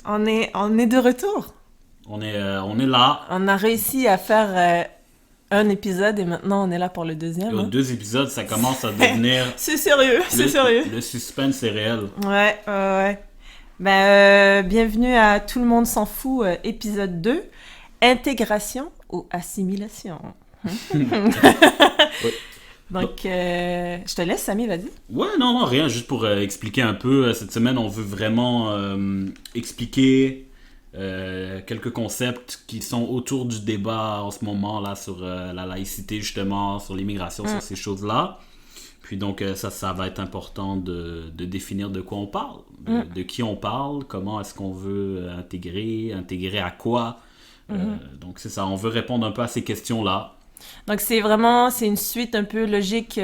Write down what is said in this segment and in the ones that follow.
On est de retour. On est là. On a réussi à faire un épisode et maintenant on est là pour le deuxième. Hein? 2 épisodes, ça commence à devenir... C'est sérieux, c'est sérieux. Le suspense est réel. Ouais. Bienvenue à Tout le monde s'en fout, épisode 2. Intégration ou assimilation. Ouais. Donc, je te laisse, Samy, vas-y. Ouais, non, rien. Juste pour expliquer un peu, cette semaine, on veut vraiment expliquer quelques concepts qui sont autour du débat en ce moment, là, sur la laïcité, justement, sur l'immigration, sur ces choses-là. Puis donc, ça va être important de définir de quoi on parle, de qui on parle, comment est-ce qu'on veut intégrer à quoi. Donc, c'est ça, on veut répondre un peu à ces questions-là. Donc, c'est une suite un peu logique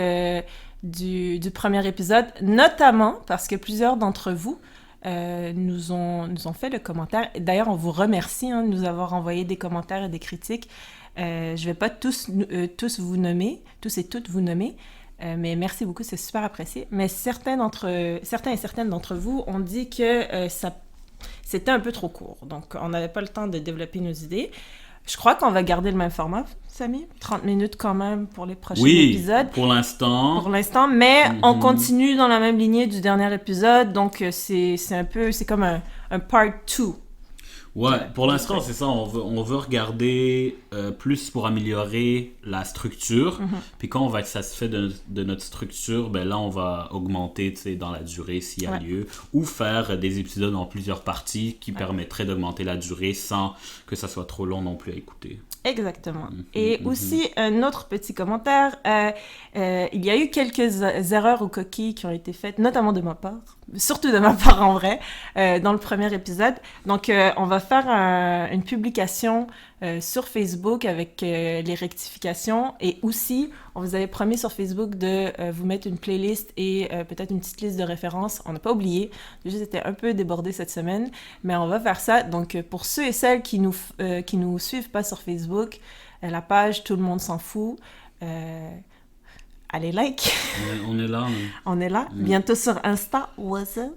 du premier épisode, notamment parce que plusieurs d'entre vous nous ont fait le commentaire. D'ailleurs, on vous remercie de nous avoir envoyé des commentaires et des critiques. Je ne vais pas tous vous nommer, tous et toutes vous nommer, mais merci beaucoup, c'est super apprécié. Mais certains et certaines d'entre vous ont dit que c'était un peu trop court. Donc, on n'avait pas le temps de développer nos idées. Je crois qu'on va garder le même format, Samy. 30 minutes quand même pour les prochains épisodes. Oui, pour l'instant, mais on continue dans la même lignée du dernier épisode. Donc, c'est comme un part 2. Ouais, pour l'instant, c'est ça. On veut regarder plus pour améliorer la structure. Puis quand on va être satisfait de notre structure, ben là, on va augmenter dans la durée s'il y a lieu. Ou faire des épisodes en plusieurs parties qui permettraient d'augmenter la durée sans que ça soit trop long non plus à écouter. Exactement. Et aussi, un autre petit commentaire. Il y a eu quelques erreurs ou coquilles qui ont été faites, notamment de ma part. Surtout de ma part, en vrai, dans le premier épisode. Donc, on va faire une publication sur Facebook avec les rectifications. Et aussi, on vous avait promis sur Facebook de vous mettre une playlist et peut-être une petite liste de références. On n'a pas oublié. J'ai juste été un peu débordée cette semaine. Mais on va faire ça. Donc, pour ceux et celles qui nous suivent pas sur Facebook, la page Tout le monde s'en fout. Allez, like! On est là. On est là. Bientôt sur Insta. What's up?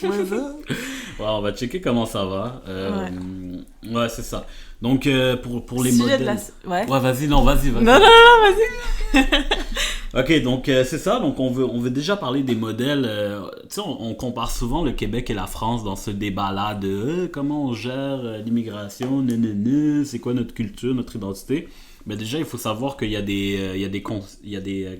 Ouais, on va checker comment ça va. Ouais, c'est ça. Donc, pour les Sujet modèles... Ouais, vas-y. Non, vas-y! Ok, donc c'est ça. Donc, on veut déjà parler des modèles. Tu sais, on compare souvent le Québec et la France dans ce débat-là de comment on gère l'immigration, c'est quoi notre culture, notre identité. Mais déjà, il faut savoir qu'il y a des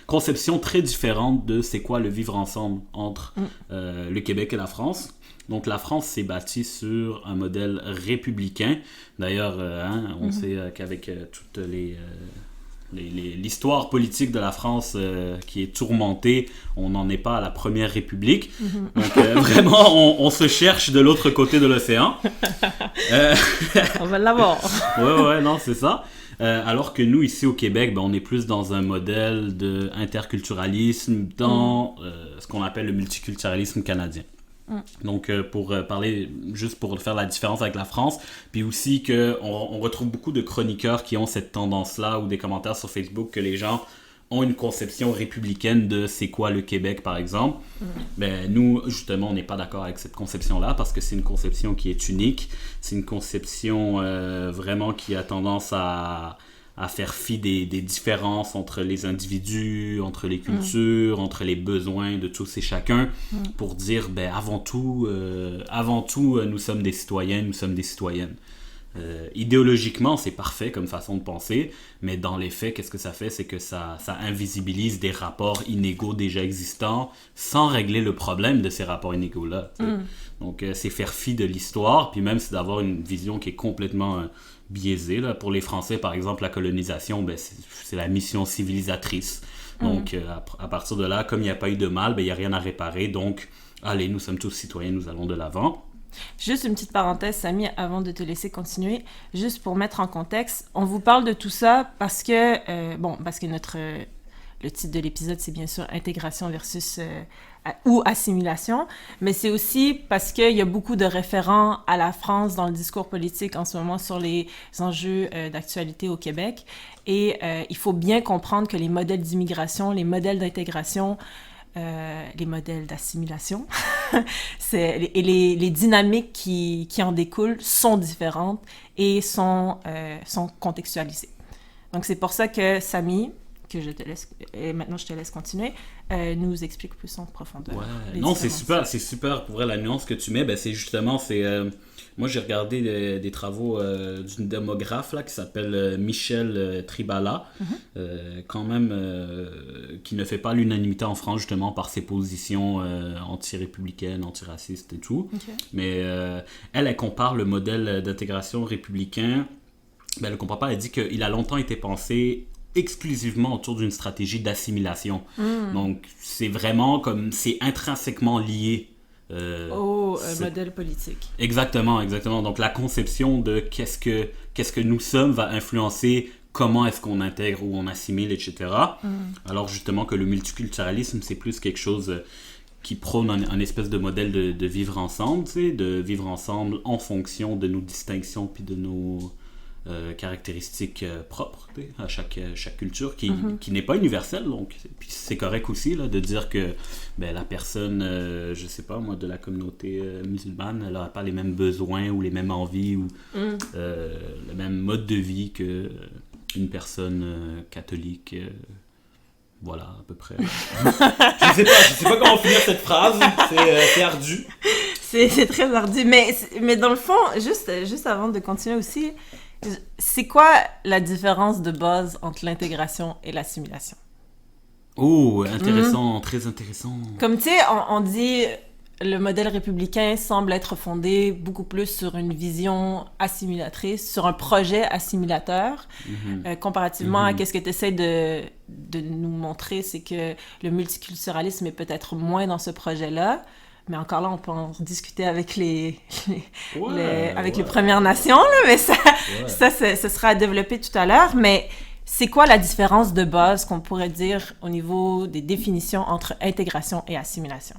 conceptions très différentes de c'est quoi le vivre ensemble entre le Québec et la France. Donc la France s'est bâtie sur un modèle républicain. D'ailleurs, on sait qu'avec toute l'histoire politique de la France qui est tourmentée, on n'en est pas à la première république. Donc vraiment, on se cherche de l'autre côté de l'océan. On va l'avoir. Ouais, non, c'est ça. Alors que nous, ici au Québec, on est plus dans un modèle d'interculturalisme, dans ce qu'on appelle le multiculturalisme canadien. Donc, pour parler, juste pour faire la différence avec la France, puis aussi qu'on retrouve beaucoup de chroniqueurs qui ont cette tendance-là, ou des commentaires sur Facebook, que les gens ont une conception républicaine de c'est quoi le Québec, par exemple. Ben, nous, justement, on n'est pas d'accord avec cette conception-là, parce que c'est une conception qui est unique. C'est une conception vraiment qui a tendance à faire fi des différences entre les individus, entre les cultures, entre les besoins de tous et chacun, pour dire, ben, avant tout, nous sommes des citoyens, nous sommes des citoyennes. Idéologiquement, c'est parfait comme façon de penser, mais dans les faits, qu'est-ce que ça fait? C'est que ça invisibilise des rapports inégaux déjà existants sans régler le problème de ces rapports inégaux-là. Donc, c'est faire fi de l'histoire, puis même c'est d'avoir une vision qui est complètement biaisée. Là. Pour les Français, par exemple, la colonisation, ben, c'est la mission civilisatrice. Donc, à partir de là, comme il n'y a pas eu de mal, ben, il n'y a rien à réparer. Donc, allez, nous sommes tous citoyens, nous allons de l'avant. Juste une petite parenthèse, Samy, avant de te laisser continuer, juste pour mettre en contexte, on vous parle de tout ça parce que le titre de l'épisode, c'est bien sûr intégration versus ou assimilation, mais c'est aussi parce qu'il y a beaucoup de référents à la France dans le discours politique en ce moment sur les enjeux d'actualité au Québec. Et il faut bien comprendre que les modèles d'immigration, les modèles d'intégration, les modèles d'assimilation, les dynamiques qui en découlent sont différentes et sont contextualisées. Donc, c'est pour ça que Samy, et maintenant je te laisse continuer, nous explique plus en profondeur. Ouais. Non, c'est super. Pour vrai, la nuance que tu mets, ben, c'est justement, moi j'ai regardé des travaux d'une démographe là, qui s'appelle Michel Tribala, quand même, qui ne fait pas l'unanimité en France justement par ses positions anti-républicaines, antiracistes et tout. Okay. Mais elle compare le modèle d'intégration républicain. Ben, elle ne comprend pas, elle dit qu'il a longtemps été pensé exclusivement autour d'une stratégie d'assimilation. Donc, c'est vraiment comme, c'est intrinsèquement lié au modèle politique. Exactement. Donc, la conception de qu'est-ce que nous sommes va influencer comment est-ce qu'on intègre ou on assimile, etc. Alors, justement, que le multiculturalisme, c'est plus quelque chose qui prône un espèce de modèle de vivre ensemble, tu sais, de vivre ensemble en fonction de nos distinctions puis de nos caractéristiques propres à chaque culture qui n'est pas universelle, donc puis c'est correct aussi là, de dire que ben, la personne je sais pas moi de la communauté musulmane, elle n'aura pas les mêmes besoins ou les mêmes envies ou le même mode de vie que une personne catholique, voilà à peu près. je sais pas comment finir cette phrase, c'est ardu. C'est très ardu, mais dans le fond, juste avant de continuer aussi, c'est quoi la différence de base entre l'intégration et l'assimilation? Oh, intéressant, très intéressant. Comme tu sais, on dit le modèle républicain semble être fondé beaucoup plus sur une vision assimilatrice, sur un projet assimilateur, comparativement à ce que tu essaies de nous montrer, c'est que le multiculturalisme est peut-être moins dans ce projet-là. Mais encore là, on peut en discuter avec les Premières Nations, là, mais ce sera à développer tout à l'heure. Mais c'est quoi la différence de base qu'on pourrait dire au niveau des définitions entre intégration et assimilation?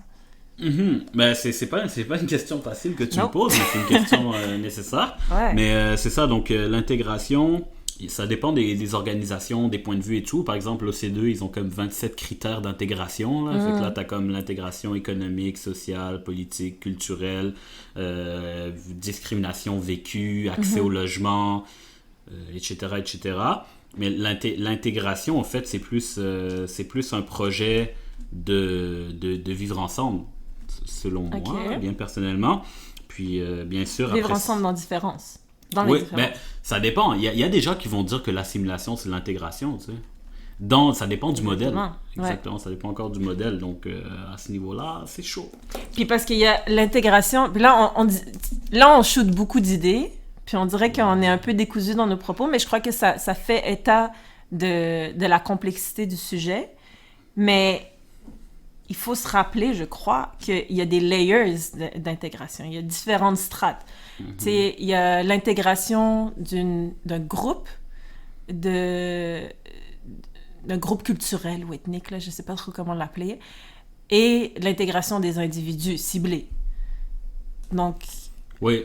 Ben, c'est pas une question facile que tu me poses, mais c'est une question nécessaire. Ouais. Mais c'est ça, donc l'intégration, ça dépend des organisations, des points de vue et tout. Par exemple, l'OCDE, ils ont comme 27 critères d'intégration. Là. Fait que là, t'as comme l'intégration économique, sociale, politique, culturelle, discrimination vécue, accès au logement, etc. Mais l'intégration, en fait, c'est plus un projet de vivre ensemble, selon moi, bien personnellement. Puis, bien sûr... Vivre ensemble dans différence. Oui, ben, ça dépend. Il y a des gens qui vont dire que l'assimilation, c'est l'intégration, tu sais. Ça dépend du modèle. Exactement, ça dépend encore du modèle. Donc, à ce niveau-là, c'est chaud. Puis parce qu'il y a l'intégration... Puis là, on shoot beaucoup d'idées, puis on dirait qu'on est un peu décousu dans nos propos, mais je crois que ça fait état de la complexité du sujet. Mais il faut se rappeler, je crois, qu'il y a des layers d'intégration. Il y a différentes strates. Tu sais, il y a l'intégration d'un groupe, d'un groupe culturel ou ethnique, là, je ne sais pas trop comment l'appeler, et l'intégration des individus ciblés. Donc... Oui,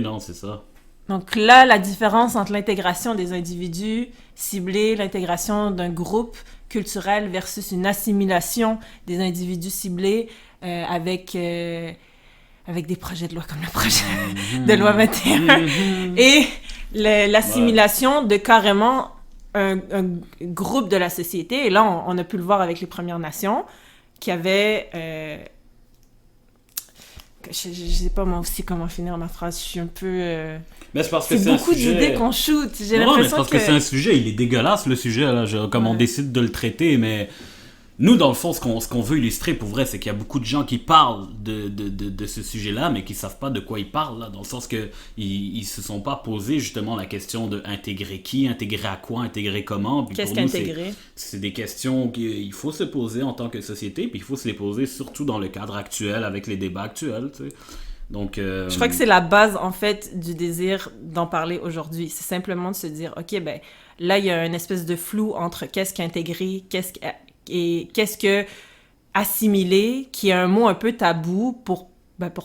non, c'est ça. Donc là, la différence entre l'intégration des individus ciblés, l'intégration d'un groupe culturel versus une assimilation des individus ciblés avec des projets de loi comme le projet de loi 21 et l'assimilation de carrément un groupe de la société. Et là, on a pu le voir avec les Premières Nations qui avaient... je sais pas moi aussi comment finir ma phrase, je suis un peu... Mais c'est parce que c'est beaucoup d'idées qu'on shoot. J'ai l'impression mais c'est parce que c'est un sujet, il est dégueulasse le sujet, là, comme on décide de le traiter, mais nous, dans le fond, ce qu'on veut illustrer, pour vrai, c'est qu'il y a beaucoup de gens qui parlent de ce sujet-là, mais qui savent pas de quoi ils parlent, là, dans le sens que ils se sont pas posé justement la question de intégrer qui, intégrer à quoi, intégrer comment. Puis qu'est-ce qu'intégrer? C'est des questions qu'il faut se poser en tant que société, puis il faut se les poser surtout dans le cadre actuel, avec les débats actuels, tu sais. Donc, je crois que c'est la base, en fait, du désir d'en parler aujourd'hui. C'est simplement de se dire, OK, ben là, il y a une espèce de flou entre qu'est-ce qu'intégrer, qu'est-ce que assimiler, qui est un mot un peu tabou pour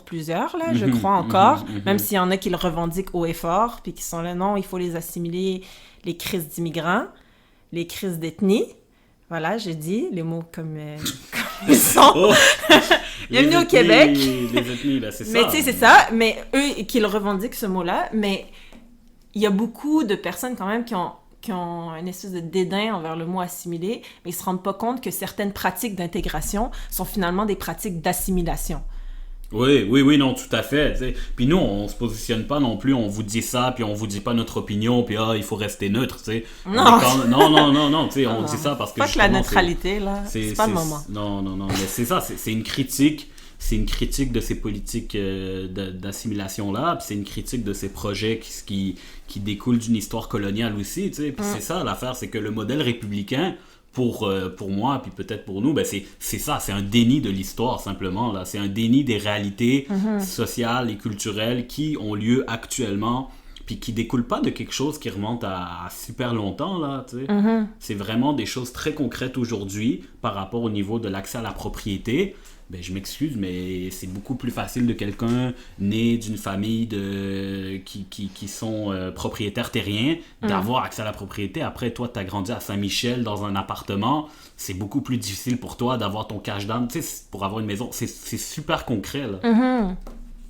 plusieurs, là, je crois encore, même s'il y en a qui le revendiquent haut et fort, puis qui sont là, non, il faut les assimiler, les crises d'immigrants, les crises d'ethnie. Voilà, j'ai dit les mots comme Ils sont... Oh, Bienvenue au Québec. Les ethnies, là, c'est ça. Mais tu sais, c'est ça. Mais eux, qu'ils revendiquent ce mot-là. Mais il y a beaucoup de personnes quand même qui ont une espèce de dédain envers le mot assimilé, mais ils se rendent pas compte que certaines pratiques d'intégration sont finalement des pratiques d'assimilation. Oui, non, tout à fait. T'sais. Puis nous, on se positionne pas non plus, on vous dit ça, puis on vous dit pas notre opinion, puis il faut rester neutre, tu sais. Non. Tu sais, on dit ça parce que pas que la neutralité, là, c'est pas le moment. Non, mais c'est ça, c'est une critique. C'est une critique de ces politiques d'assimilation-là, puis c'est une critique de ces projets qui découlent d'une histoire coloniale aussi, tu sais. Puis c'est ça l'affaire, c'est que le modèle républicain, pour moi, puis peut-être pour nous, ben c'est ça, c'est un déni de l'histoire, simplement, là. C'est un déni des réalités sociales et culturelles qui ont lieu actuellement, puis qui découlent pas de quelque chose qui remonte à super longtemps, là, tu sais. C'est vraiment des choses très concrètes aujourd'hui par rapport au niveau de l'accès à la propriété. Ben, je m'excuse, mais c'est beaucoup plus facile de quelqu'un né d'une famille qui sont propriétaires terriens d'avoir accès à la propriété. Après, toi, tu as grandi à Saint-Michel dans un appartement. C'est beaucoup plus difficile pour toi d'avoir ton cash down. Tu sais, pour avoir une maison, c'est super concret, là.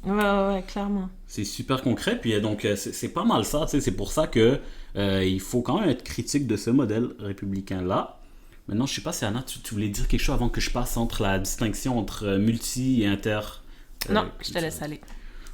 Ouais, clairement. C'est super concret. Puis donc, c'est pas mal ça. Tu sais, c'est pour ça que il faut quand même être critique de ce modèle républicain-là. Maintenant, je sais pas si Anna, tu voulais dire quelque chose avant que je passe entre la distinction entre multi et inter. Non, je te laisse aller.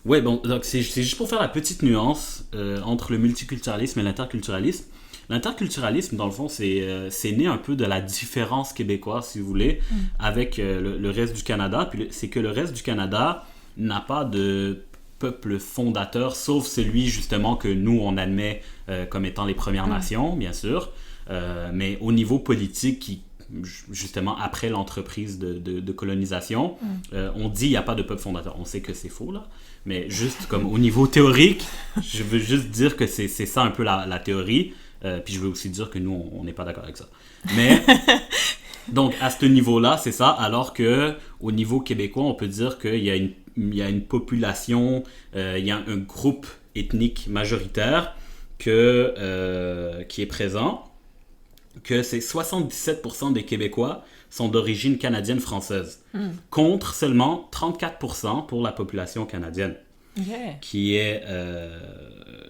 Ouais, bon, donc c'est juste pour faire la petite nuance entre le multiculturalisme et l'interculturalisme. L'interculturalisme, dans le fond, c'est né un peu de la différence québécoise, si vous voulez, avec le reste du Canada. Puis c'est que le reste du Canada n'a pas de peuple fondateur, sauf celui, justement, que nous, on admet comme étant les Premières Nations, bien sûr. Mais au niveau politique, justement après l'entreprise de colonisation, on dit qu'il n'y a pas de peuple fondateur. On sait que c'est faux, là, mais juste comme au niveau théorique, je veux juste dire que c'est ça un peu la théorie, puis je veux aussi dire que nous, on n'est pas d'accord avec ça. Mais, donc à ce niveau-là, c'est ça, alors qu'au niveau québécois, on peut dire qu'il y a une population, il y a un groupe ethnique majoritaire qui est présent, que c'est 77% des Québécois sont d'origine canadienne-française, contre seulement 34% pour la population canadienne, qui est,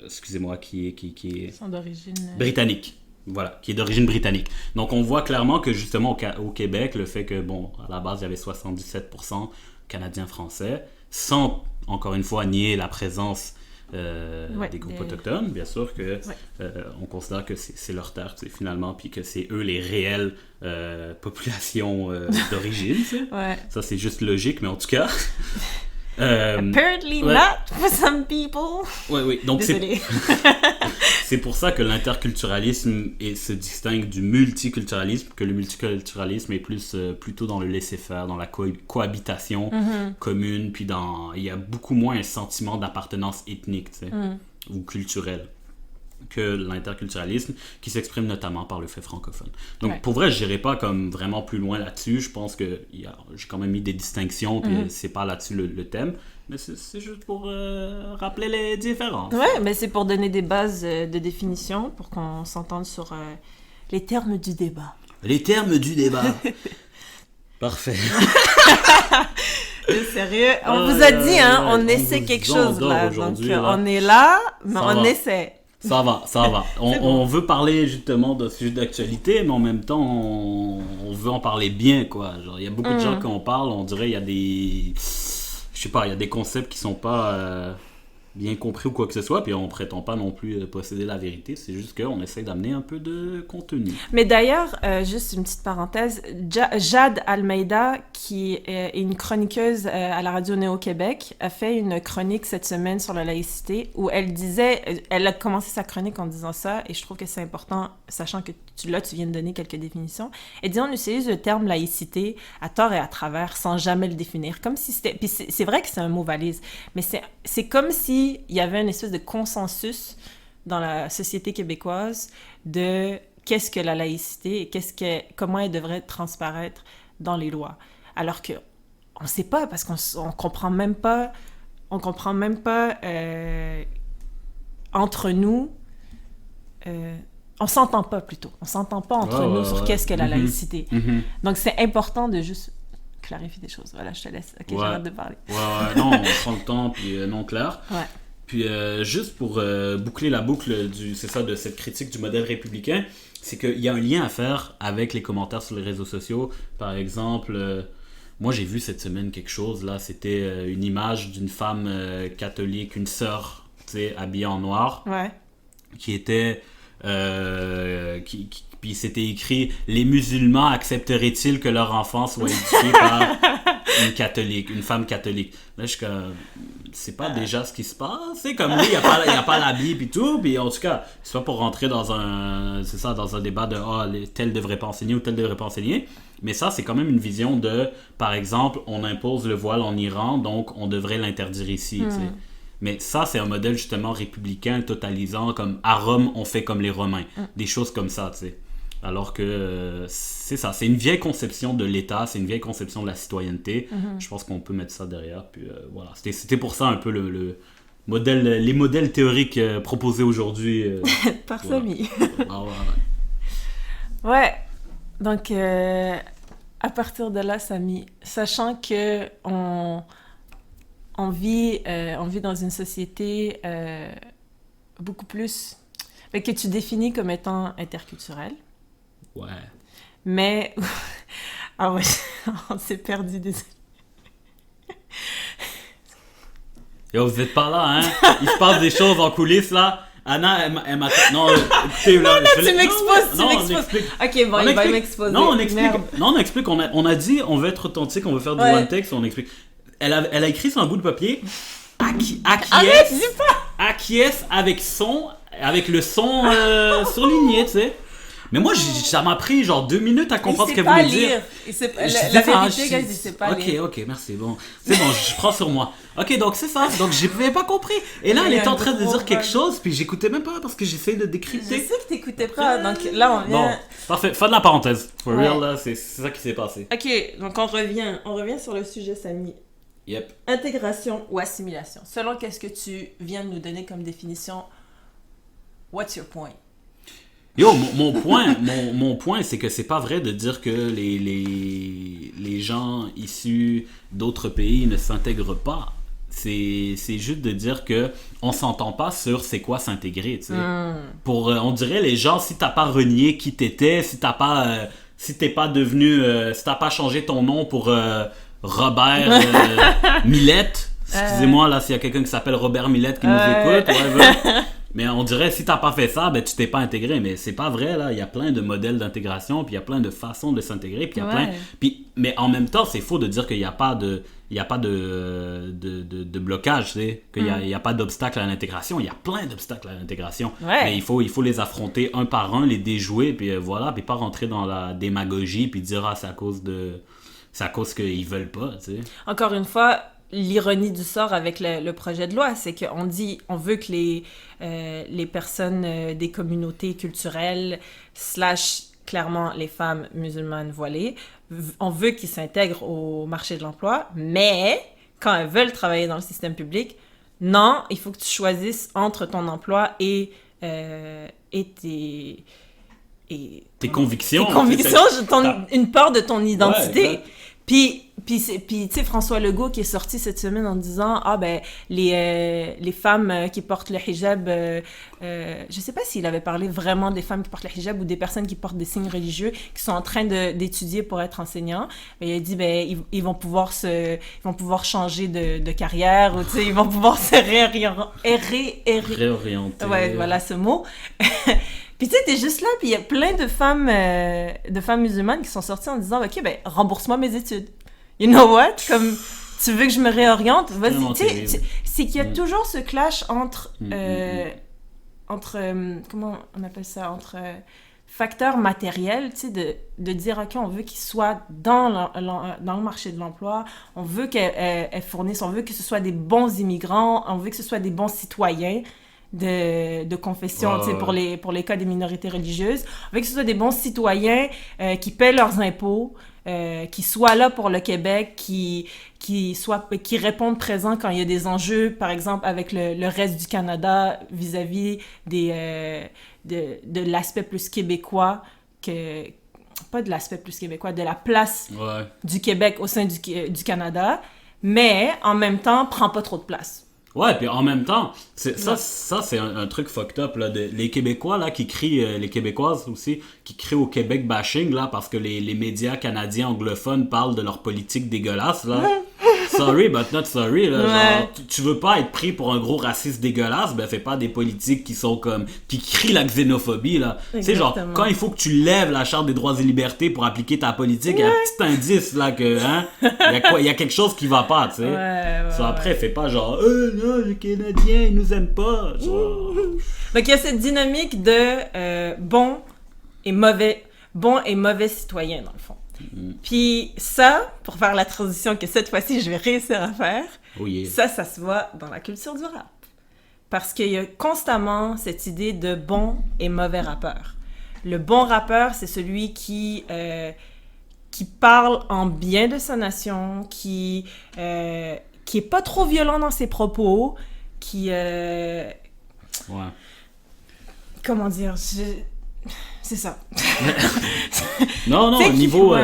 qui est sont d'origine britannique. Voilà, qui est d'origine britannique. Donc on voit clairement que justement au Québec, le fait que, bon, à la base, il y avait 77% canadiens-français, sans, encore une fois, nier la présence des groupes autochtones, bien sûr que on considère que c'est leur terre finalement, puis que c'est eux les réelles populations d'origine. Ça c'est juste logique, mais en tout cas apparently not for some people. Oui, donc c'est pour ça que l'interculturalisme se distingue du multiculturalisme, que le multiculturalisme est plutôt dans le laisser-faire, dans la cohabitation commune, puis il y a beaucoup moins un sentiment d'appartenance ethnique, tu sais, ou culturelle, que l'interculturalisme, qui s'exprime notamment par le fait francophone. Donc pour vrai, je n'irai pas comme vraiment plus loin là-dessus. Je pense que j'ai quand même mis des distinctions, puis c'est pas là-dessus le thème. Mais c'est juste pour rappeler les différences. Ouais, mais c'est pour donner des bases de définition, pour qu'on s'entende sur les termes du débat. Les termes du débat. Parfait. Sérieux, on vous a dit, on essaie quelque chose là. Donc on est là, mais on essaie. Ça va. On veut parler justement d'un sujet d'actualité, mais en même temps, on veut en parler bien, quoi. Genre, il y a beaucoup de gens qui en parlent, on dirait il y a des... Je sais pas, il y a des concepts qui sont pas bien compris ou quoi que ce soit, puis on prétend pas non plus posséder la vérité, c'est juste qu'on essaie d'amener un peu de contenu. Mais d'ailleurs, juste une petite parenthèse, Jade Almeida, qui est une chroniqueuse à la radio Néo-Québec, a fait une chronique cette semaine sur la laïcité, où elle a commencé sa chronique en disant ça, et je trouve que c'est important, sachant que tu viens de donner quelques définitions. Elle dit, on utilise le terme laïcité à tort et à travers, sans jamais le définir, comme si c'était... Puis c'est vrai que c'est un mot valise, mais c'est comme si il y avait une espèce de consensus dans la société québécoise de qu'est-ce que la laïcité et comment elle devrait transparaître dans les lois. Alors que on ne sait pas, parce qu'on comprend même pas entre nous, on s'entend pas plutôt. On s'entend pas entre nous sur qu'est-ce que la laïcité. Donc c'est important de juste clarifie des choses. Voilà, je te laisse. Ok, Ouais. j'arrête de parler. Ouais, non, on prend le temps, puis non, clair. Ouais. Puis juste pour boucler la boucle c'est ça, de cette critique du modèle républicain, c'est qu'il y a un lien à faire avec les commentaires sur les réseaux sociaux. Par exemple, moi j'ai vu cette semaine quelque chose, là, c'était une image d'une femme catholique, une sœur, tu sais, habillée en noir, Ouais. qui était... puis c'était écrit « Les musulmans accepteraient-ils que leur enfant soit éduqué par une catholique, une femme catholique? » Là, je suis comme... C'est pas déjà ce qui se passe, c'est comme lui, il n'y a pas la Bible et tout, puis en tout cas, c'est pas pour rentrer dans un débat de tel devrait pas enseigner ou tel devrait pas enseigner, mais ça, c'est quand même une vision de, par exemple, on impose le voile en Iran, donc on devrait l'interdire ici, tu sais. Mais ça, c'est un modèle justement républicain, totalisant, comme à Rome, on fait comme les Romains. Des choses comme ça, tu sais. Alors que c'est ça, c'est une vieille conception de l'État, c'est une vieille conception de la citoyenneté. Je pense qu'on peut mettre ça derrière. Puis voilà, c'était pour ça un peu le modèle, les modèles théoriques proposés aujourd'hui. Par voilà. Samy. Ah, Ouais. Donc, à partir de là, Samy, sachant que on vit dans une société beaucoup plus... que tu définis comme étant interculturelle. Ouais. Mais... ah ouais, on s'est perdu, désolé. Yo, vous êtes pas là, hein? Il se passe des choses en coulisses, là. Anna, elle m'a... Non, écoutez, là... Tu m'exposes. Ok, bon, il va m'exposer. Non, on explique. Merde. Non, on explique. On a dit, on veut être authentique, on veut faire du one text, on explique. Elle a écrit sur un bout de papier... Acquiesce avec le son surligné, tu sais. Mais moi, ça m'a pris genre 2 minutes à comprendre ce qu'elle voulait dire. La vérité, guys, il sait pas lire. Ok, merci, bon. C'est bon, je prends sur moi. Ok, donc c'est ça. Donc j'avais pas compris. Et là, elle était en train de dire quelque chose, puis j'écoutais même pas parce que j'essayais de Je décrypter. sais que t'écoutais pas, donc là, on Bon, vient... parfait. Fin de la parenthèse. For Ouais. real, là, c'est ça qui s'est passé. Ok, donc on revient sur le sujet, Samy. Yep. Intégration ou assimilation. Selon qu'est-ce que tu viens de nous donner comme définition, what's your point? Yo, mon point, c'est que c'est pas vrai de dire que les gens issus d'autres pays ne s'intègrent pas. C'est juste de dire que on s'entend pas sur c'est quoi s'intégrer, tu sais. Pour, on dirait les gens, si t'as pas renié qui t'étais, si t'as pas, si t'es pas devenu, si t'as pas changé ton nom pour Robert Millette, excusez-moi là s'il y a quelqu'un qui s'appelle Robert Millette qui nous écoute, whatever. Mais on dirait, si t'as pas fait ça, ben tu t'es pas intégré. Mais c'est pas vrai, là. Il y a plein de modèles d'intégration, puis il y a plein de façons de s'intégrer, puis il y a plein... mais en même temps, c'est faux de dire qu'il n'y a pas de blocage, tu sais. Qu'il y a pas d'obstacle à l'intégration. Il y a plein d'obstacles à l'intégration. Ouais. Mais il faut les affronter un par un, les déjouer, puis voilà. Puis pas rentrer dans la démagogie, puis dire, c'est à cause qu'ils veulent pas, tu sais. Encore une fois, l'ironie du sort avec le projet de loi, c'est on veut que les personnes des communautés culturelles / clairement les femmes musulmanes voilées, on veut qu'ils s'intègrent au marché de l'emploi, mais quand elles veulent travailler dans le système public, non, il faut que tu choisisses entre ton emploi et tes convictions. Tes convictions, une part de ton identité. Ouais, Puis tu sais, François Legault qui est sorti cette semaine en disant les femmes qui portent le hijab, je sais pas s'il avait parlé vraiment des femmes qui portent le hijab ou des personnes qui portent des signes religieux qui sont en train d'étudier pour être enseignants. Mais il a dit ils vont pouvoir changer de carrière ou tu sais ils vont pouvoir se réorienter. Ouais, voilà ce mot. Puis tu sais, t'es juste là, puis il y a plein de femmes musulmanes qui sont sorties en disant « Ok, ben, rembourse-moi mes études. You know what? Comme, tu veux que je me réoriente? Vas-y. » Tu sais, c'est qu'il y a toujours ce clash entre comment on appelle ça? Entre facteurs matériels, tu sais, de dire « Ok, on veut qu'ils soient dans le marché de l'emploi, on veut qu'elles fournissent, on veut que ce soit des bons immigrants, on veut que ce soit des bons citoyens. » de confession, tu sais, pour les cas des minorités religieuses. On veut que ce soit des bons citoyens qui paient leurs impôts, qui soient là pour le Québec, qui répondent présents quand il y a des enjeux, par exemple, avec le reste du Canada vis-à-vis de l'aspect plus québécois pas de l'aspect plus québécois, de la place Ouais. du Québec au sein du Canada, mais en même temps, prend pas trop de place. Ouais, puis en même temps, ça c'est un truc fucked up, là, les Québécois, là, qui crient, les Québécoises aussi, qui crient au Québec bashing, là, parce que les médias canadiens anglophones parlent de leur politique dégueulasse, là. Sorry, but not sorry, là. Genre, tu veux pas être pris pour un gros raciste dégueulasse, ben fais pas des politiques qui sont comme, qui crient la xénophobie, là. Tu sais, genre, quand il faut que tu lèves la Charte des droits et libertés pour appliquer ta politique, il y a un petit indice, là, que, hein, il y a quelque chose qui va pas, tu sais. Ça, après, fais pas genre, non, les Canadiens, ils nous aiment pas. Genre... Donc, il y a cette dynamique de bon et mauvais citoyen, dans le fond. Puis ça, pour faire la transition que cette fois-ci, je vais réussir à faire, ça se voit dans la culture du rap. Parce qu'il y a constamment cette idée de bon et mauvais rappeur. Le bon rappeur, c'est celui qui parle en bien de sa nation, qui est pas trop violent dans ses propos, qui... Comment dire... C'est ça. non, au niveau...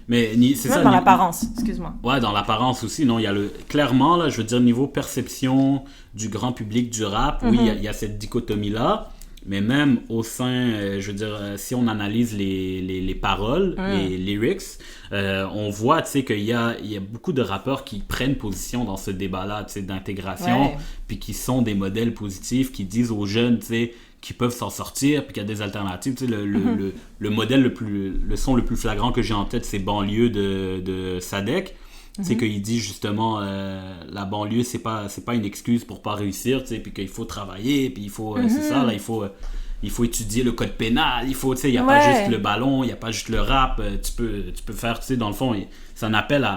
mais c'est ça. Dans l'apparence, excuse-moi. Ouais, dans l'apparence aussi. Non, il y a clairement, là, je veux dire, niveau perception du grand public du rap, oui, il y a cette dichotomie-là. Mais même au sein, je veux dire, si on analyse les paroles, les lyrics, on voit, tu sais, qu'il y a beaucoup de rappeurs qui prennent position dans ce débat-là, tu sais, d'intégration, puis qui sont des modèles positifs, qui disent aux jeunes, tu sais, qui peuvent s'en sortir, puis qu'il y a des alternatives. Tu sais, le modèle le son le plus flagrant que j'ai en tête, c'est Banlieue de Sadek. C'est qu'il dit justement la banlieue c'est pas une excuse pour pas réussir, tu sais, puis qu'il faut travailler, puis il faut c'est ça là, il faut étudier le code pénal, il faut, tu sais, il y a pas juste le ballon, il y a pas juste le rap, tu peux faire, tu sais, dans le fond c'est un appel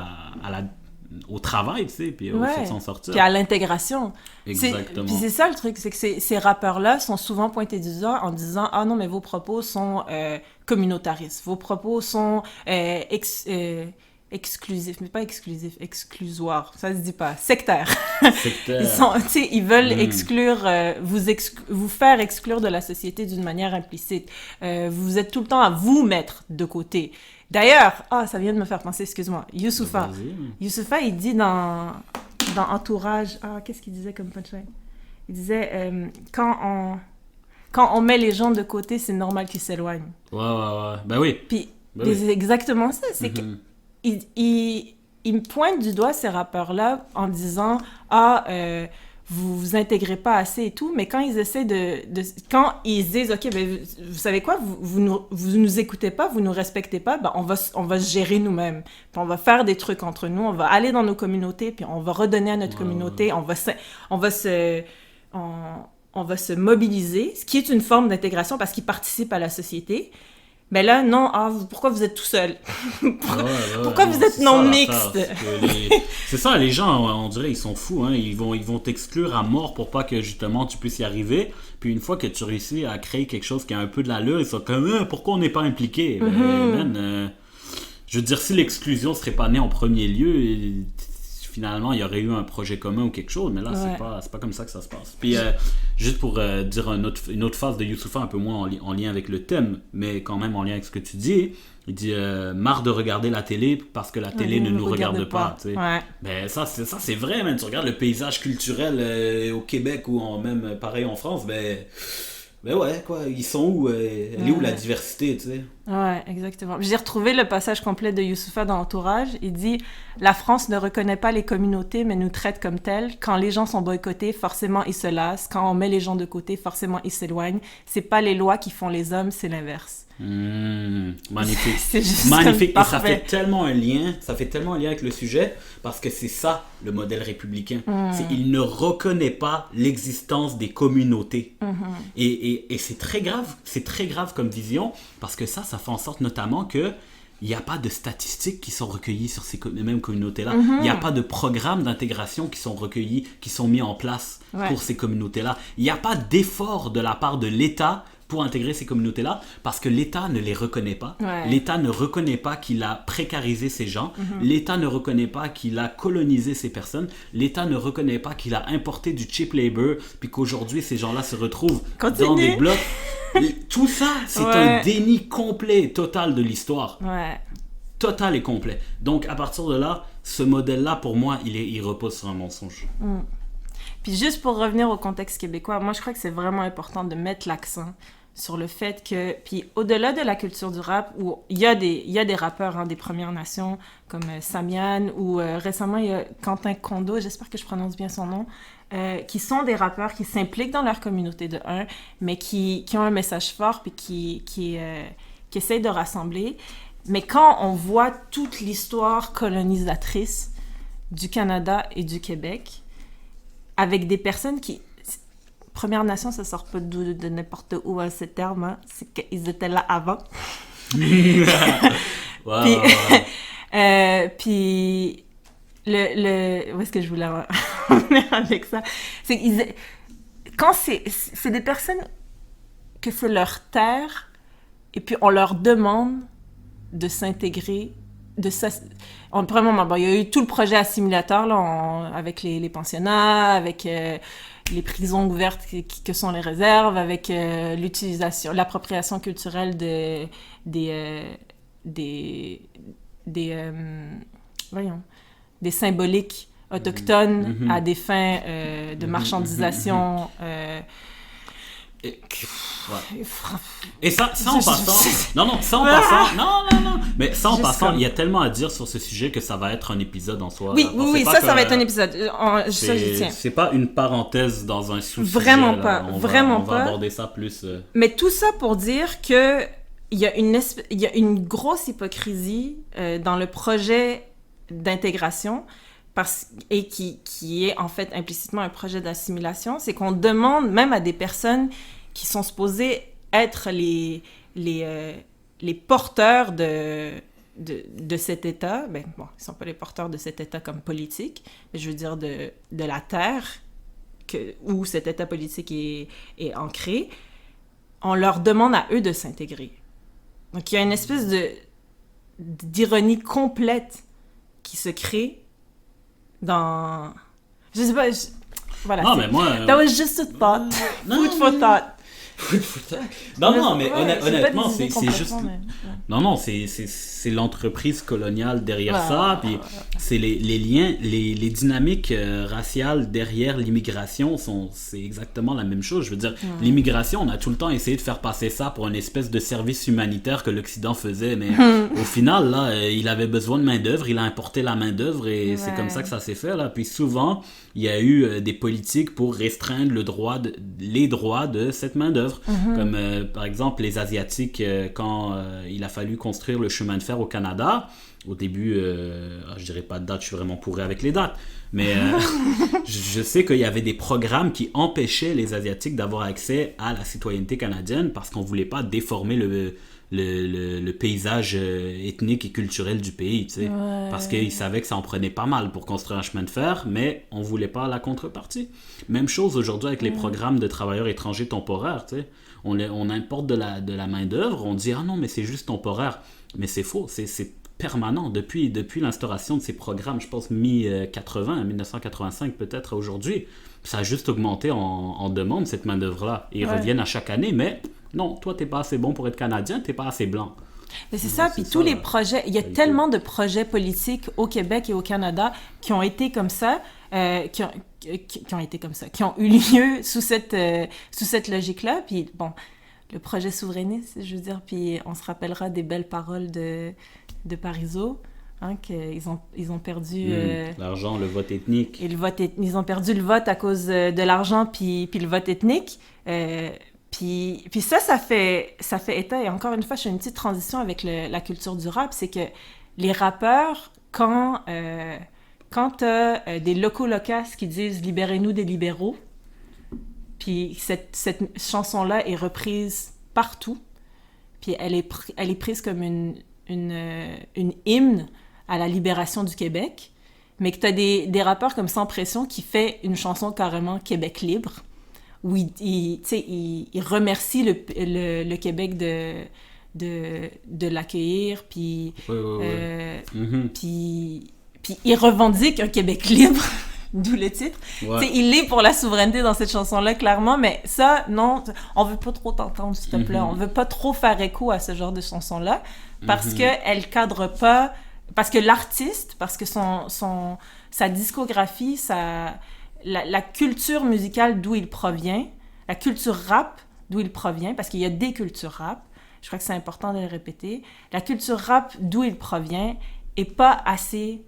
au travail, tu sais, puis au fait de s'en sortir. Puis à l'intégration. Exactement. Puis c'est ça le truc, c'est que ces rappeurs-là sont souvent pointés du doigt en disant « Ah non, mais vos propos sont communautaristes, vos propos sont exclusifs, mais pas exclusifs, exclusoires, ça se dit pas, sectaires. » Ils veulent exclure, vous faire exclure de la société d'une manière implicite. Vous êtes tout le temps à vous mettre de côté. D'ailleurs, ça vient de me faire penser, excuse-moi, Youssoupha, il dit dans Entourage, qu'est-ce qu'il disait comme punchline? Il disait, quand on met les gens de côté, c'est normal qu'ils s'éloignent. Ouais, ben oui. Puis, c'est exactement ça, c'est que il me pointe du doigt ces rappeurs-là en disant vous vous intégrez pas assez et tout, mais quand ils essaient quand ils se disent ok, ben vous savez quoi, vous nous écoutez pas, vous nous respectez pas, ben on va se gérer nous-mêmes, puis on va faire des trucs entre nous, on va aller dans nos communautés, puis on va redonner à notre communauté, on va se mobiliser, ce qui est une forme d'intégration parce qu'ils participent à la société. Mais là, non, pourquoi vous êtes tout seul? Pourquoi vous êtes non mixte? C'est ça, les gens, on dirait, ils sont fous, hein. Ils vont t'exclure à mort pour pas que, justement, tu puisses y arriver. Puis une fois que tu réussis à créer quelque chose qui a un peu de l'allure, ils sont comme, pourquoi on n'est pas impliqué? Je veux dire, si l'exclusion serait pas née en premier lieu, finalement, il y aurait eu un projet commun ou quelque chose, mais là, c'est pas comme ça que ça se passe. Puis, juste pour dire une autre phase de Youssoupha, un peu moins en lien avec le thème, mais quand même en lien avec ce que tu dis, il dit marre de regarder la télé parce que la télé ne nous regarde pas. Tu sais. Ben, ça, c'est vrai, même. Tu regardes le paysage culturel au Québec ou même pareil en France, ben ouais, quoi, ils sont où? Elle est où la diversité, tu sais? Ouais, exactement. J'ai retrouvé le passage complet de Youssoupha dans Entourage. Il dit « La France ne reconnaît pas les communautés, mais nous traite comme telles. Quand les gens sont boycottés, forcément ils se lassent. Quand on met les gens de côté, forcément ils s'éloignent. C'est pas les lois qui font les hommes, c'est l'inverse. » Magnifique. C'est juste magnifique. Et ça fait tellement un lien avec le sujet parce que c'est ça le modèle républicain. Il ne reconnaît pas l'existence des communautés. Et c'est très grave comme vision parce que ça fait en sorte notamment que il n'y a pas de statistiques qui sont recueillies sur ces mêmes communautés-là. Il n'y a pas de programmes d'intégration qui sont recueillis, qui sont mis en place pour ces communautés-là. Il n'y a pas d'effort de la part de l'État pour intégrer ces communautés-là, parce que l'État ne les reconnaît pas. L'État ne reconnaît pas qu'il a précarisé ces gens. L'État ne reconnaît pas qu'il a colonisé ces personnes. L'État ne reconnaît pas qu'il a importé du cheap labor, puis qu'aujourd'hui, ces gens-là se retrouvent dans des blocs. Tout ça, c'est un déni complet, total de l'histoire. Ouais. Total et complet. Donc, à partir de là, ce modèle-là, pour moi, il repose sur un mensonge. Puis juste pour revenir au contexte québécois, moi, je crois que c'est vraiment important de mettre l'accent sur le fait que, puis au-delà de la culture du rap, où il y a des rappeurs des Premières Nations, comme Samian, ou récemment, il y a Quentin Kondo, j'espère que je prononce bien son nom, qui sont des rappeurs qui s'impliquent dans leur communauté de un, mais qui ont un message fort, puis qui essayent de rassembler. Mais quand on voit toute l'histoire colonisatrice du Canada et du Québec, avec des personnes qui... Première Nation, ça sort pas de n'importe où à ce terme, hein. C'est qu'ils étaient là avant. Wow. Puis où est-ce que je voulais en venir avec ça? Quand c'est des personnes que c'est leur terre, et puis on leur demande de s'intégrer, premièrement, il y a eu tout le projet assimilateur là, avec les pensionnats, avec les prisons ouvertes que sont les réserves, avec l'appropriation culturelle des symboliques autochtones à des fins de marchandisation. Et ça en passant, mais ça en passant, il y a tellement à dire sur ce sujet que ça va être un épisode en soi. Oui, ça va être un épisode. Ça, j'y tiens. C'est pas une parenthèse dans un sous-sujet. Vraiment pas, on va aborder ça plus. Mais tout ça pour dire que il y a une grosse hypocrisie dans le projet d'intégration. Et qui est en fait implicitement un projet d'assimilation, c'est qu'on demande même à des personnes qui sont supposées être les porteurs de cet État, ils ne sont pas les porteurs de cet État comme politique, mais je veux dire de la terre où cet État politique est ancré, on leur demande à eux de s'intégrer. Donc il y a une espèce d'ironie complète qui se crée dans... Je sais pas... Voilà. Non, mais moi... That was just a thought. Food for thought. Non, mais honnêtement, c'est juste... Non, c'est l'entreprise coloniale derrière ça, puis c'est les liens, les dynamiques raciales derrière l'immigration, c'est exactement la même chose. Je veux dire, l'immigration, on a tout le temps essayé de faire passer ça pour une espèce de service humanitaire que l'Occident faisait, mais au final, là, il avait besoin de main-d'œuvre, il a importé la main-d'œuvre, et c'est comme ça que ça s'est fait, là. Puis souvent, il y a eu des politiques pour restreindre les droits de cette main-d'œuvre. Comme par exemple les Asiatiques, quand il a fallu construire le chemin de fer au Canada, au début, je dirais pas de date, je suis vraiment pourri avec les dates, mais je sais qu'il y avait des programmes qui empêchaient les Asiatiques d'avoir accès à la citoyenneté canadienne parce qu'on voulait pas déformer le paysage ethnique et culturel du pays, tu sais, parce qu'ils savaient que ça en prenait pas mal pour construire un chemin de fer, mais on voulait pas la contrepartie. Même chose aujourd'hui avec les programmes de travailleurs étrangers temporaires, tu sais. On importe de la main-d'œuvre, on dit « Ah non, mais c'est juste temporaire ». Mais c'est faux, c'est permanent. Depuis l'instauration de ces programmes, je pense mi-80, 1985 peut-être aujourd'hui, ça a juste augmenté en demande, cette main-d'œuvre-là. Et ils reviennent à chaque année, mais non, toi, t'es pas assez bon pour être Canadien, t'es pas assez blanc. Mais c'est ça, puis tous les projets, il y a tellement de projets politiques au Québec et au Canada qui ont été comme ça, qui ont eu lieu sous cette logique-là. Puis bon, le projet souverainiste, je veux dire, puis on se rappellera des belles paroles de Parizeau, hein, qu'ils ont perdu... l'argent, le vote ethnique. Et ils ont perdu le vote à cause de l'argent puis le vote ethnique. Puis ça fait état, et encore une fois, je fais une petite transition avec la culture du rap, c'est que les rappeurs, quand t'as des locaux-locasses qui disent « Libérez-nous des libéraux », puis cette chanson-là est reprise partout, puis elle est prise comme une hymne à la libération du Québec, mais que t'as des rappeurs comme Sans Pression qui fait une chanson carrément Québec libre, où il remercie le Québec de l'accueillir, puis puis il revendique un Québec libre, d'où le titre. Ouais. T'sais, il est pour la souveraineté dans cette chanson-là, clairement, mais ça, non, on veut pas trop t'entendre, s'il te plaît. On veut pas trop faire écho à ce genre de chanson-là, parce que elle cadre pas... Parce que l'artiste, parce que sa discographie, la culture musicale d'où il provient, la culture rap d'où il provient, parce qu'il y a des cultures rap, je crois que c'est important de le répéter, la culture rap d'où il provient est pas assez...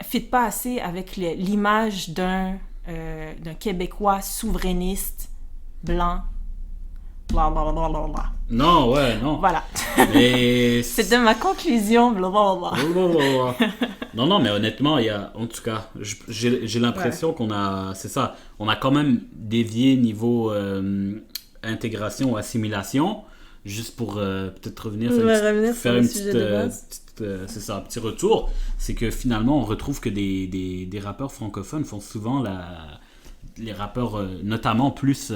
fit pas assez avec l'image d'un Québécois souverainiste, blanc, blablabla. Non, ouais, non. Voilà. Mais... C'était ma conclusion, blablabla. Non, mais honnêtement, en tout cas, j'ai l'impression qu'on a, c'est ça, on a quand même dévié niveau intégration ou assimilation, juste pour peut-être revenir faire une petite, c'est ça, un petit retour, c'est que finalement on retrouve que des rappeurs francophones font souvent les rappeurs, notamment plus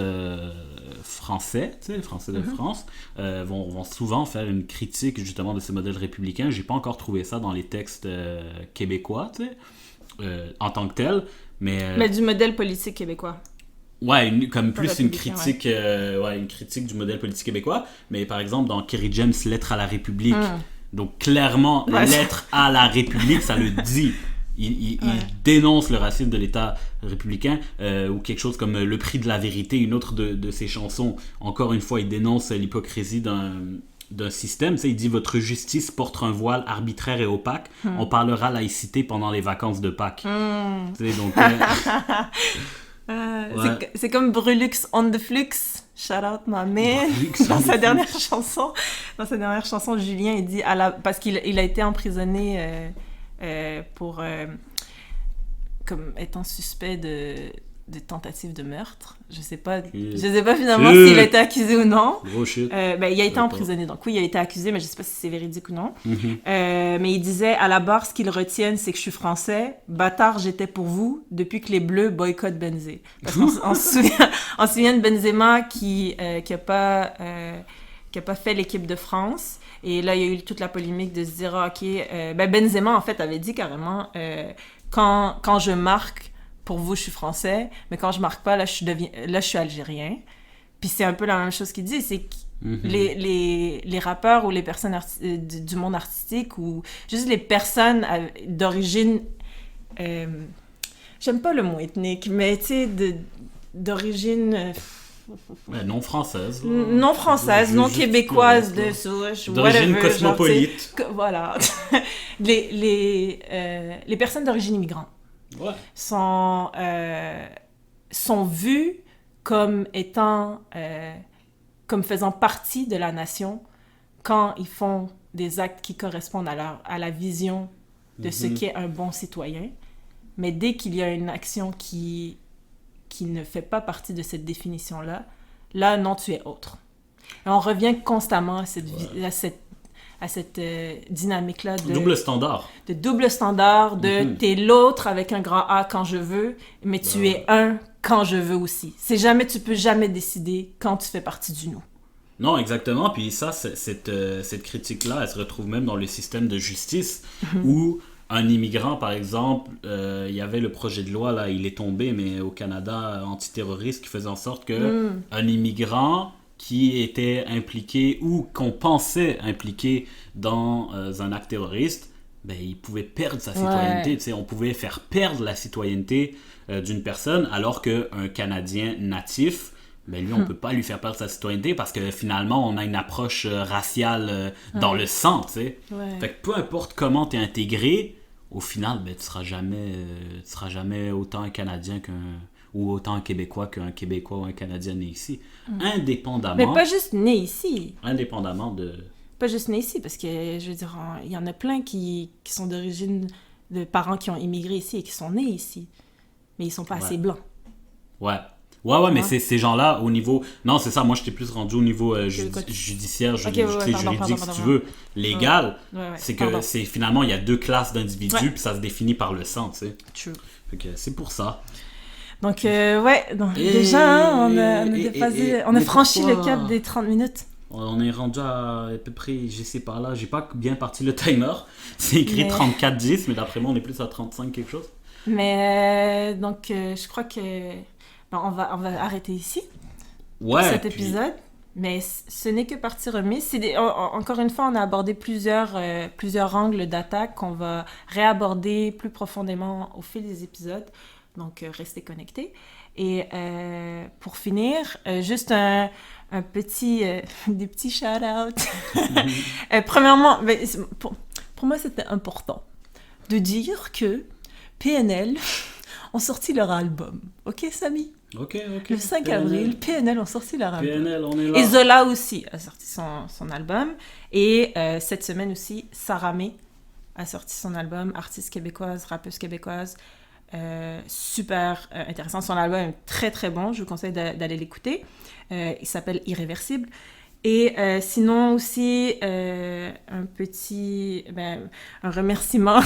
français, tu sais, les Français de France, vont souvent faire une critique justement de ce modèle républicain. J'ai pas encore trouvé ça dans les textes québécois, tu sais, en tant que tel, mais du modèle politique québécois. Ouais, comme plus une critique, une critique du modèle politique québécois. Mais par exemple, dans Kerry James, Lettre à la République, donc clairement, Lettre à la République, ça le dit. Il dénonce le racisme de l'État républicain, ou quelque chose comme Le Prix de la Vérité, une autre de ses chansons. Encore une fois, il dénonce l'hypocrisie d'un système. Tu sais, il dit « Votre justice porte un voile arbitraire et opaque. On parlera laïcité pendant les vacances de Pâques. » Tu sais, donc... c'est comme Brulux on the Flux, shout out my man. Dans sa dernière chanson, Julien il dit parce qu'il a été emprisonné pour comme étant suspect de tentative de meurtre. Je sais pas finalement s'il a été accusé ou non. Gros shit. Il a été emprisonné, donc oui, il a été accusé, mais je sais pas si c'est véridique ou non. Mais il disait, à la barre, ce qu'ils retiennent, c'est que je suis français. Bâtard, j'étais pour vous depuis que les Bleus boycottent Benzé. Parce qu'on se souvient de Benzema qui a pas fait l'équipe de France. Et là, il y a eu toute la polémique de se dire, Benzema, en fait, avait dit carrément, quand je marque, pour vous, je suis français, mais quand je marque pas, là, je suis algérien. Puis c'est un peu la même chose qu'il dit, c'est que les rappeurs ou les personnes du monde artistique ou juste les personnes d'origine... j'aime pas le mot ethnique, mais tu sais, d'origine... non française. Non française, non québécoise de souche, d'origine cosmopolite. Voilà. les personnes d'origine immigrante sont vues comme étant comme faisant partie de la nation quand ils font des actes qui correspondent à la vision de ce qu'est un bon citoyen. Mais dès qu'il y a une action qui ne fait pas partie de cette définition-là, là, non, tu es autre. Et on revient constamment à cette dynamique-là de... Double standard. De double standard, t'es l'autre avec un grand A quand je veux, mais tu es un quand je veux aussi. Tu peux jamais décider quand tu fais partie du nous. Non, exactement. Puis ça, cette critique-là, elle se retrouve même dans le système de justice où un immigrant, par exemple, il y avait le projet de loi, là, il est tombé, mais au Canada, antiterroriste, qui faisait en sorte que un immigrant qui était impliqué ou qu'on pensait impliqué dans un acte terroriste, ben, il pouvait perdre sa citoyenneté. Tu sais, on pouvait faire perdre la citoyenneté d'une personne, alors qu'un Canadien natif, ben, lui, on peut pas lui faire perdre sa citoyenneté parce que finalement, on a une approche raciale dans le sang. Tu sais. Fait que peu importe comment tu es intégré, au final, ben, tu seras jamais autant un Canadien ou autant un Québécois qu'un Québécois ou un Canadien né ici. Indépendamment... Mais pas juste né ici. Indépendamment de... Pas juste né ici, parce que, je veux dire, il y en a plein qui sont d'origine de parents qui ont immigré ici et qui sont nés ici. Mais ils sont pas assez blancs. Ouais, mais ces gens-là, au niveau... Non, c'est ça, moi, je t'ai plus rendu au niveau judiciaire, juridique, si tu veux, légal. C'est que finalement, il y a deux classes d'individus, puis ça se définit par le sang, tu sais. True. Fait que c'est pour ça. Donc, déjà, on a franchi le cap des 30 minutes. On est rendu à peu près, je sais par là, j'ai pas bien parti le timer. C'est écrit 34-10, mais d'après moi, on est plus à 35 quelque chose. Mais donc, je crois que on va arrêter ici pour cet épisode. Mais ce n'est que partie remise. Encore une fois, on a abordé plusieurs angles d'attaque qu'on va réaborder plus profondément au fil des épisodes. Donc, restez connectés. Et pour finir, juste des petits shout-outs. Premièrement, pour moi, c'était important de dire que PNL ont sorti leur album. OK, Samy? OK. Le 5 avril, PNL ont sorti leur album. PNL, on est là. Et Zola aussi a sorti son album. Et cette semaine aussi, Sarah May a sorti son album, artiste québécoise, rappeuse québécoise. Super intéressant. Son album est très très bon. Je vous conseille d'aller l'écouter. Il s'appelle Irréversible. Et sinon aussi, un remerciement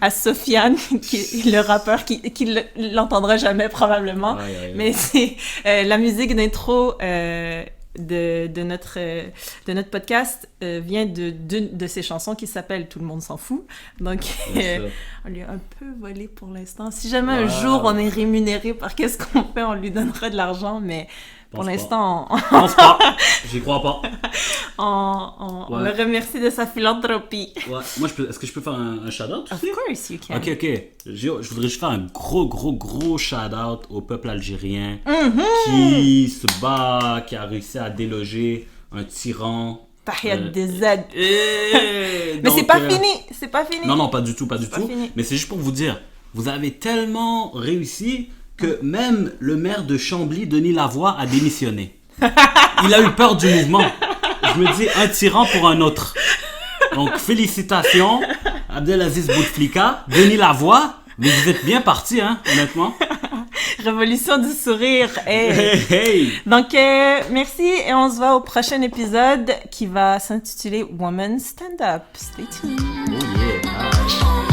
à Sofiane, qui est le rappeur, qui l'entendra jamais probablement. Mais c'est la musique d'intro de notre podcast vient de ses chansons qui s'appellent Tout le monde s'en fout. Donc, on lui a un peu volé pour l'instant. Si jamais un jour on est rémunéré par qu'est-ce qu'on fait, on lui donnera de l'argent, mais pour l'instant, j'y crois pas. On le remercie de sa philanthropie. Ouais. Moi, est-ce que je peux faire un shout-out aussi? Of course you can. Ok. Je voudrais juste faire un gros shout-out au peuple algérien qui se bat, qui a réussi à déloger un tyran. Tahiyat des aides. Mais c'est pas fini. Non, pas du tout. Fini. Mais c'est juste pour vous dire, vous avez tellement réussi que même le maire de Chambly, Denis Lavoie, a démissionné. Il a eu peur du mouvement. Je me dis, un tyran pour un autre. Donc, félicitations, Abdelaziz Bouteflika, Denis Lavoie. Mais vous êtes bien partis, hein, honnêtement. Révolution du sourire. Hey. Donc, merci et on se voit au prochain épisode qui va s'intituler Woman Stand Up. Stay tuned. Oh yeah.